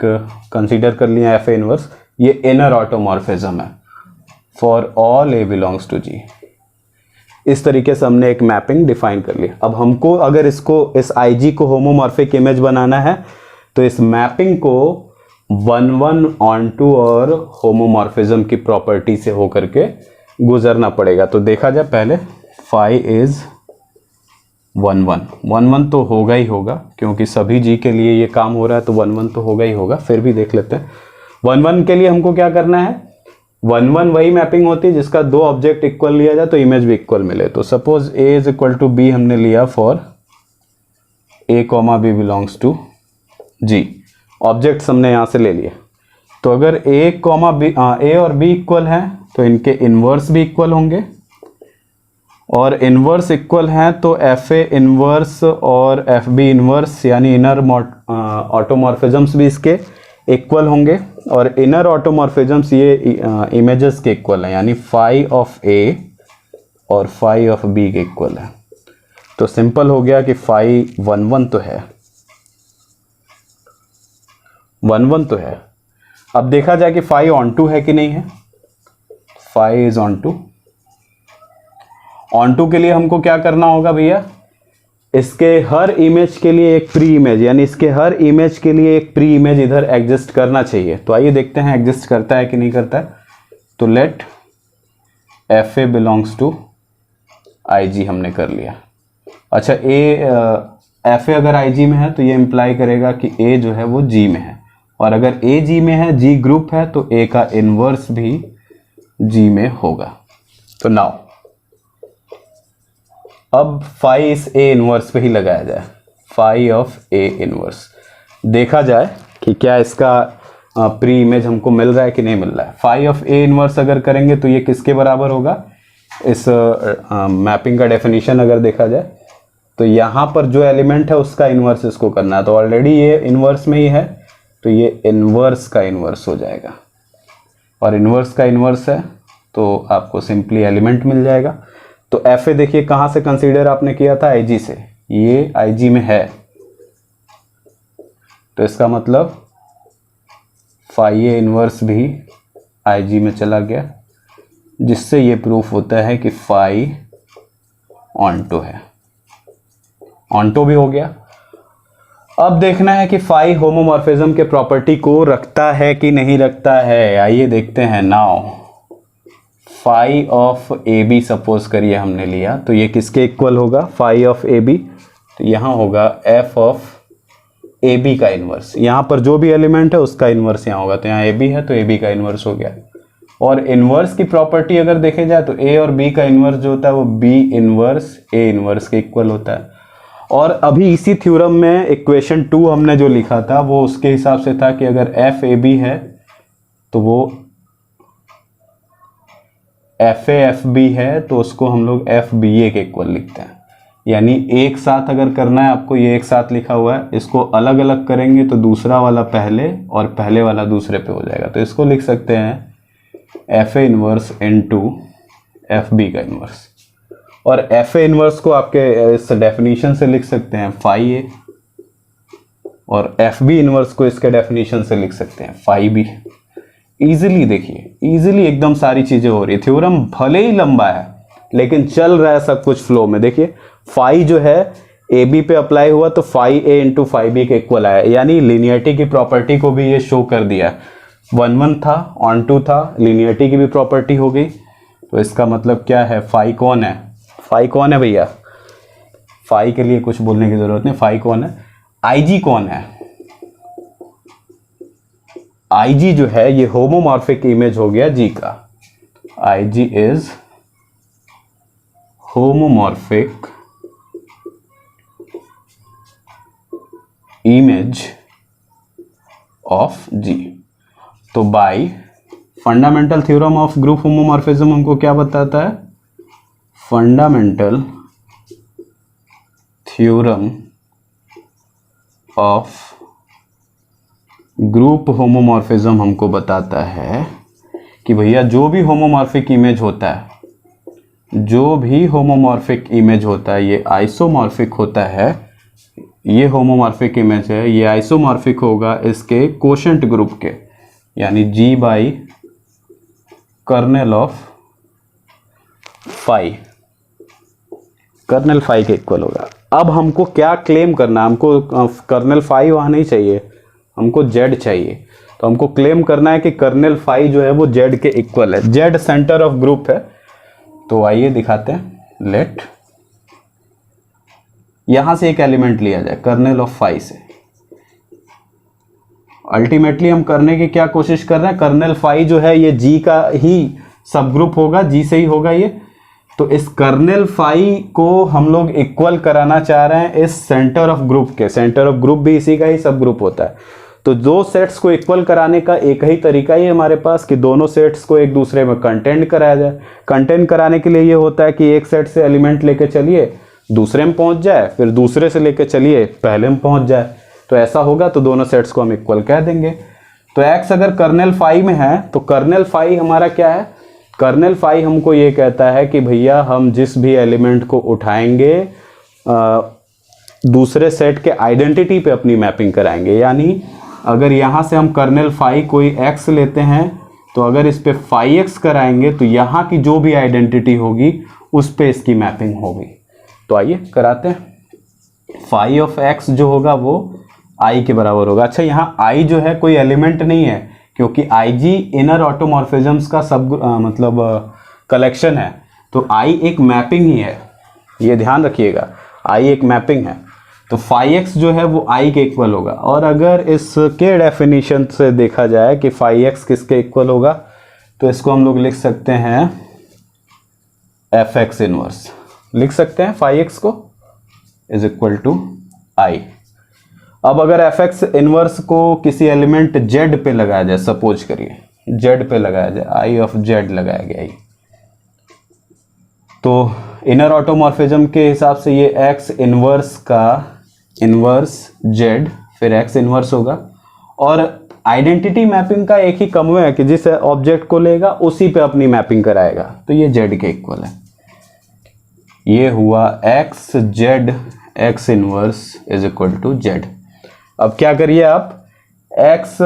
कंसीडर कर लिया एफ ए इनवर्स, ये इनर ऑटोमॉर्फिज्म है for all A belongs to G। इस तरीके से हमने एक मैपिंग डिफाइन कर ली। अब हमको अगर इसको, इस IG को होमोमॉर्फिक इमेज बनाना है तो इस मैपिंग को 1-1 ऑनटू और होमोमॉर्फिज्म की प्रॉपर्टी से होकर के गुजरना पड़ेगा। तो देखा जाए पहले, फाई इज 1-1 तो होगा ही होगा, क्योंकि सभी G के लिए ये काम हो रहा है तो 1-1 तो होगा ही होगा। फिर भी देख लेते हैं 1-1 के लिए हमको क्या करना है, 1-1 वही मैपिंग होती है जिसका दो ऑब्जेक्ट इक्वल लिया जाए तो इमेज भी इक्वल मिले। तो suppose A is equal to B हमने लिया for A, B belongs to G। Objects हमने यहाँ से ले लिए। तो अगर A और B इक्वल हैं तो इनके इन्वर्स भी इक्वल होंगे, और इन्वर्स इक्वल हैं तो FA इन्वर्स और FB इन्वर्स यानी इनर ऑटोमॉर्फिज्म्स भी इसके इक्वल होंगे और इनर ऑटोमॉर्फिज्म्स ये इमेजेस के इक्वल है, यानी फाई ऑफ ए और फाई ऑफ बी के इक्वल है। तो सिंपल हो गया कि फाई 1 1 तो है, 1 1 तो है। अब देखा जाए कि फाई ऑन टू है कि नहीं है। Phi is onto. Onto के लिए हमको क्या करना होगा भैया, इसके हर इमेज के लिए एक प्री इमेज, यानी इसके हर इमेज के लिए एक प्री इमेज इधर एग्जिस्ट करना चाहिए। तो आइए देखते हैं एग्जिस्ट करता है कि नहीं करता है। तो let F a belongs to I G हमने कर लिया। अच्छा एफ ए अगर आई जी में है तो ये इंप्लाई करेगा कि ए जो है वो जी में है, और अगर ए जी में है, जी ग्रुप है, तो ए का इनवर्स भी जी में होगा। तो नाउ अब फाई इस ए इनवर्स पे ही लगाया जाए, फाई ऑफ ए इनवर्स। देखा जाए कि क्या इसका प्री इमेज हमको मिल रहा है कि नहीं मिल रहा है। फाई ऑफ ए इनवर्स अगर करेंगे तो ये किसके बराबर होगा, इस मैपिंग का डेफिनेशन अगर देखा जाए तो यहाँ पर जो एलिमेंट है उसका इनवर्स इसको करना है। तो ऑलरेडी ये इनवर्स में ही है, तो ये इनवर्स का इनवर्स हो जाएगा, और इनवर्स का इनवर्स है तो आपको सिंपली एलिमेंट मिल जाएगा। तो एफ ए देखिए कहाँ से कंसीडर आपने किया था, आई जी से, ये आई जी में है, तो इसका मतलब फाई ए इनवर्स भी आई जी में चला गया, जिससे ये प्रूफ होता है कि फाई ऑन्टो है। ऑन्टो भी हो गया। अब देखना है कि फाई होमोमॉर्फिज्म के प्रॉपर्टी को रखता है कि नहीं रखता है। आइए देखते हैं। Now phi of A B suppose करिए हमने लिया, तो ये किसके इक्वल होगा, फाई ऑफ ए बी, तो यहाँ होगा एफ ऑफ ए बी का इन्वर्स। यहाँ पर जो भी एलिमेंट है उसका इन्वर्स यहाँ होगा, तो यहाँ ए बी है तो ए बी का इन्वर्स हो गया। और इन्वर्स की प्रॉपर्टी अगर देखे जाए तो ए और बी का इन्वर्स जो होता है वो बी इन्वर्स ए इन्वर्स के इक्वल होता है। और अभी इसी थ्योरम में इक्वेशन 2 हमने जो लिखा था वो उसके हिसाब से था कि अगर एफ ए बी है तो वो एफ ए एफ बी है, तो उसको हम लोग एफ बी ए के इक्वल लिखते हैं। यानी एक साथ अगर करना है आपको, ये एक साथ लिखा हुआ है, इसको अलग अलग करेंगे तो दूसरा वाला पहले और पहले वाला दूसरे पे हो जाएगा। तो इसको लिख सकते हैं एफ ए इनवर्स इनटू एफ बी का इनवर्स। और एफ ए इनवर्स को आपके इस डेफिनेशन से लिख सकते हैं फाई ए, और एफ बी इनवर्स को इसके डेफिनेशन से लिख सकते हैं फाई बी। इजीली देखिए, इजीली एकदम सारी चीजें हो रही है। थ्योरम भले ही लंबा है लेकिन चल रहा है सब कुछ फ्लो में। देखिए फाई जो है ए बी पे अप्लाई हुआ तो फाई ए इंटू फाई बी के इक्वल आया, यानी लीनियरिटी की प्रॉपर्टी को भी ये शो कर दिया। 1 1 था, ऑन टू था, लीनियरिटी की भी प्रॉपर्टी हो गई। तो इसका मतलब क्या है, फाई कौन है, फाई कौन है भैया, फाई के लिए कुछ बोलने की जरूरत नहीं, फाई कौन है, आई जी कौन है। आई जी जो है ये होमोमॉर्फिक इमेज हो गया जी का। आई G is homomorphic image of जी। तो bye fundamental theorem of group homomorphism हमको क्या बताता है, fundamental theorem of group homomorphism हमको बताता है कि भैया जो भी होमोमॉर्फिक इमेज होता है, जो भी होमोमॉर्फिक इमेज होता है ये आइसोमॉर्फिक होता है। ये होमोमॉर्फिक इमेज है, ये आइसोमॉर्फिक होगा इसके कोशेंट ग्रुप के, यानी G by kernel of phi, kernel phi के इक्वल होगा। अब हमको क्या क्लेम करना है, हमको कर्नेल फाई वहाँ नहीं चाहिए, हमको जेड चाहिए। तो हमको क्लेम करना है कि कर्नेल फाई जो है वो जेड के इक्वल है, जेड सेंटर ऑफ ग्रुप है। तो आइए दिखाते हैं। लेट यहां से एक एलिमेंट लिया जाए कर्नेल ऑफ फाई से। अल्टीमेटली हम करने की क्या कोशिश कर रहे हैं, कर्नेल फाई जो है ये जी का ही सब ग्रुप होगा, जी से ही होगा ये। तो इस कर्नेल फाई को हम लोग इक्वल कराना चाह रहे हैं इस सेंटर ऑफ ग्रुप के। सेंटर ऑफ ग्रुप भी इसी का ही सब ग्रुप होता है। तो दो सेट्स को इक्वल कराने का एक ही तरीका ही है हमारे पास कि दोनों सेट्स को एक दूसरे में कंटेंट कराया जाए। कंटेंट कराने के लिए ये होता है कि एक सेट से एलिमेंट लेके चलिए दूसरे में पहुंच जाए, फिर दूसरे से लेके चलिए पहले में पहुंच जाए। तो ऐसा होगा तो दोनों सेट्स को हम इक्वल कह देंगे। तो x अगर कर्नेल फाई में है तो कर्नेल फाई हमारा क्या है, कर्नेल फाई हमको ये कहता है कि भैया हम जिस भी एलिमेंट को उठाएंगे दूसरे सेट के आइडेंटिटी पे अपनी मैपिंग कराएंगे। यानी अगर यहाँ से हम कर्नेल फाई कोई x लेते हैं तो अगर इस पे फाई एक्स कराएंगे तो यहाँ की जो भी आइडेंटिटी होगी उस पे इसकी मैपिंग होगी। तो आइए कराते हैं। फाई ऑफ एक्स जो होगा वो i के बराबर होगा। अच्छा, यहाँ i जो है कोई एलिमेंट नहीं है क्योंकि ig इनर ऑटोमॉर्फिज्म्स का सब मतलब कलेक्शन है, तो i एक मैपिंग ही है, ये ध्यान रखिएगा, i एक मैपिंग है। तो फाई एक्स जो है वो i के इक्वल होगा। और अगर इसके डेफिनेशन से देखा जाए कि फाई एक्स किसके इक्वल होगा तो इसको हम लोग लिख सकते हैं एफ एक्स इनवर्स, लिख सकते हैं फाई एक्स को इज इक्वल टू i। अब अगर एफ एक्स इनवर्स को किसी एलिमेंट z पे लगाया जाए, सपोज करिए z पे लगाया जाए, i ऑफ z लगाया गया, तो इनर ऑटोमॉर्फिज्म के हिसाब से ये x इनवर्स का इनवर्स z फिर x इनवर्स होगा। और आइडेंटिटी मैपिंग का एक ही कम है कि जिस ऑब्जेक्ट को लेगा उसी पे अपनी मैपिंग कराएगा, तो ये z के इक्वल है। ये हुआ x z x inverse is equal to z। अब क्या करिए आप x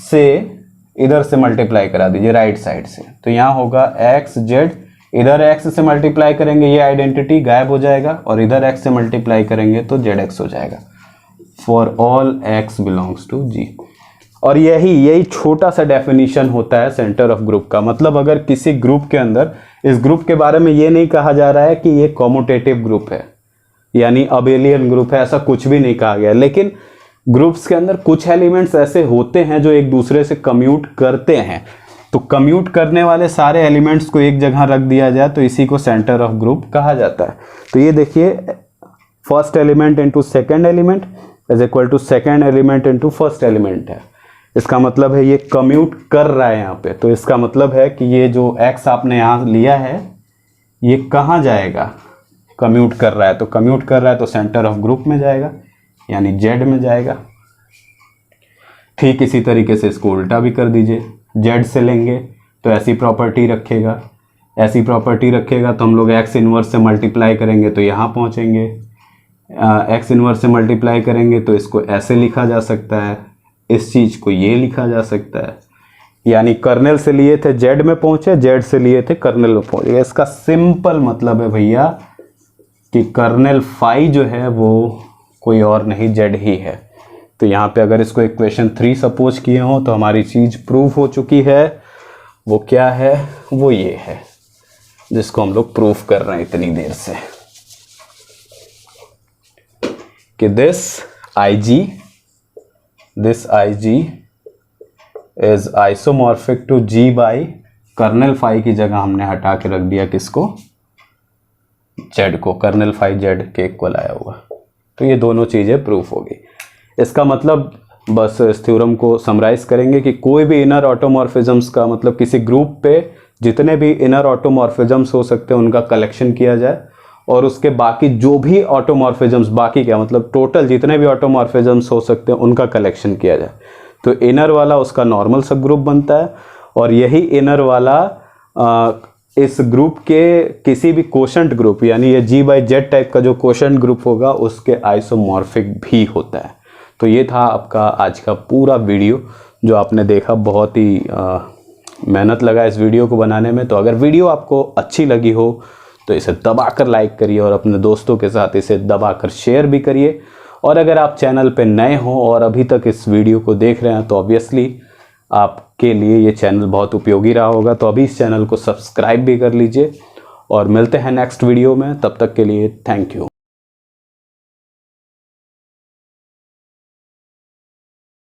से इधर से मल्टीप्लाई करा दीजिए राइट साइड से, तो यहाँ होगा x z, इधर x से मल्टीप्लाई करेंगे ये आइडेंटिटी गायब हो जाएगा और इधर x से मल्टीप्लाई करेंगे तो zx हो जाएगा for all x belongs to g। और यही छोटा सा डेफिनेशन होता है सेंटर ऑफ ग्रुप का। मतलब अगर किसी ग्रुप के अंदर, इस ग्रुप के बारे में ये नहीं कहा जा रहा है कि ये कॉम्यूटेटिव ग्रुप है यानी अबेलियन ग्रुप है, ऐसा कुछ भी नहीं कहा गया, लेकिन ग्रुप्स के अंदर कुछ एलिमेंट्स ऐसे होते हैं जो एक दूसरे से कम्यूट करते हैं। तो कम्यूट करने वाले सारे एलिमेंट्स को एक जगह रख दिया जाए तो इसी को सेंटर ऑफ ग्रुप कहा जाता है। तो ये देखिए first element into second element is equal to second element into first element है। इसका मतलब है ये कम्यूट कर रहा है यहाँ पे, तो इसका मतलब है कि ये जो x आपने यहाँ लिया है ये कहाँ जाएगा, कम्यूट कर रहा है। तो कम्यूट कर रहा है तो सेंटर ऑफ ग्रुप में जाएगा यानी z में जाएगा। ठीक इसी तरीके से इसको उल्टा भी कर दीजिए, z से लेंगे तो ऐसी प्रॉपर्टी रखेगा, ऐसी प्रॉपर्टी रखेगा तो हम लोग x इनवर्स से मल्टीप्लाई करेंगे तो यहाँ पहुँचेंगे, x इनवर्स से मल्टीप्लाई करेंगे तो इसको ऐसे लिखा जा सकता है, इस चीज़ को ये लिखा जा सकता है। यानी कर्नेल से लिए थे z में पहुँचे, z से लिए थे कर्नेल में पहुँचे। इसका सिंपल मतलब है भैया कि कर्नेल फाई जो है वो कोई और नहीं z ही है। तो यहाँ पे अगर इसको इक्वेशन 3 सपोज किए हो तो हमारी चीज़ प्रूव हो चुकी है। वो क्या है, वो ये है जिसको हम लोग प्रूफ कर रहे हैं इतनी देर से कि this IG is isomorphic to G by kernel phi की जगह हमने हटा के रख दिया किसको, z को, कर्नेल फाई z के इक्वल आया हुआ। तो ये दोनों चीज़ें प्रूफ होगी। इसका मतलब बस इस थ्योरम को समराइज करेंगे कि कोई भी इनर ऑटोमॉर्फिज्म्स का मतलब किसी ग्रुप पे जितने भी इनर ऑटोमॉर्फिज्म्स हो सकते हैं उनका कलेक्शन किया जाए और उसके बाकी जो भी ऑटोमॉर्फिज्म्स, बाकी क्या मतलब टोटल जितने भी ऑटोमॉर्फिज्म्स हो सकते हैं उनका कलेक्शन किया जाए। तो इनर वाला उसका नॉर्मल सब ग्रुप बनता है और यही इनर वाला इस ग्रुप के किसी भी कोशेंट ग्रुप यानी ये G बाई Z टाइप का जो कोशेंट ग्रुप होगा उसके आइसोमॉर्फिक भी होता है। तो ये था आपका आज का पूरा वीडियो जो आपने देखा। बहुत ही मेहनत लगा इस वीडियो को बनाने में। तो अगर वीडियो आपको अच्छी लगी हो तो इसे दबाकर लाइक करिए और अपने दोस्तों के साथ इसे दबाकर शेयर भी करिए। और अगर आप चैनल पे नए हो और अभी तक इस वीडियो को देख रहे हैं तो ऑब्वियसली आपके लिए ये चैनल बहुत उपयोगी रहा होगा। तो अभी इस चैनल को सब्सक्राइब भी कर लीजिए और मिलते हैं नेक्स्ट वीडियो में। तब तक के लिए थैंक यू।